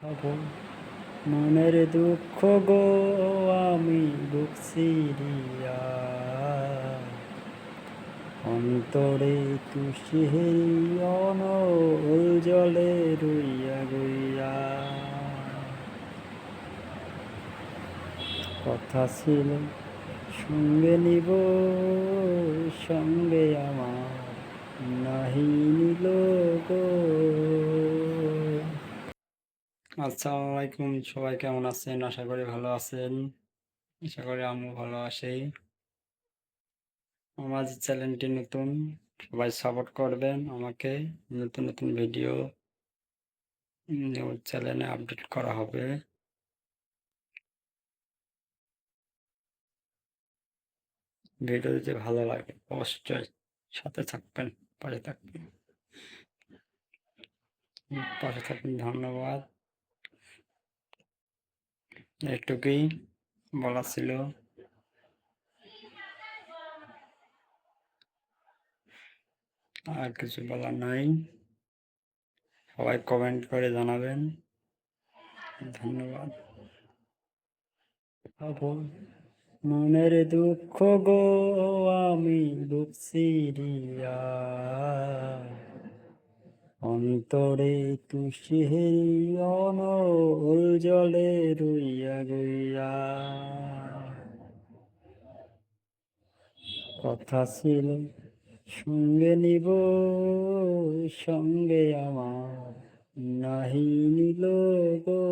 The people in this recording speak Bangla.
আপন মনের দুঃখ গো আমি বুক চিরিয়া অন্তরে তুষেরি অনল জলে রইয়া গইয়া কথা ছিল সঙ্গে নিব সঙ্গে আমার নাহি নিল গো। আসসালামু আলাইকুম, সবাই কেমন আছেন? আশা করি ভালো আছেন। আশা করি আমিও ভালো আছি। আমার চ্যানেলটি নতুন, সবাই সাপোর্ট করবেন আমাকে। নতুন নতুন ভিডিও নিউজ চ্যানেলে আপডেট করা হবে। ভিডিও যদি ভালো লাগে অবশ্যই সাথে থাকবেন, পাশে থাকবেন, পাশে থাকবেন। ধন্যবাদ। এটুকুই বলা ছিল। আর কিছু বলার নাই। সবাই কমেন্ট করে জানাবেন। ধন্যবাদ। আপন মনের দুঃখ গো আমি বুক চিরিয়া অন্তরে তুষেরি অনল জলে রইয়া গইয়া কথা ছিল সঙ্গে নিব সঙ্গে আমার নাহি নিল গো।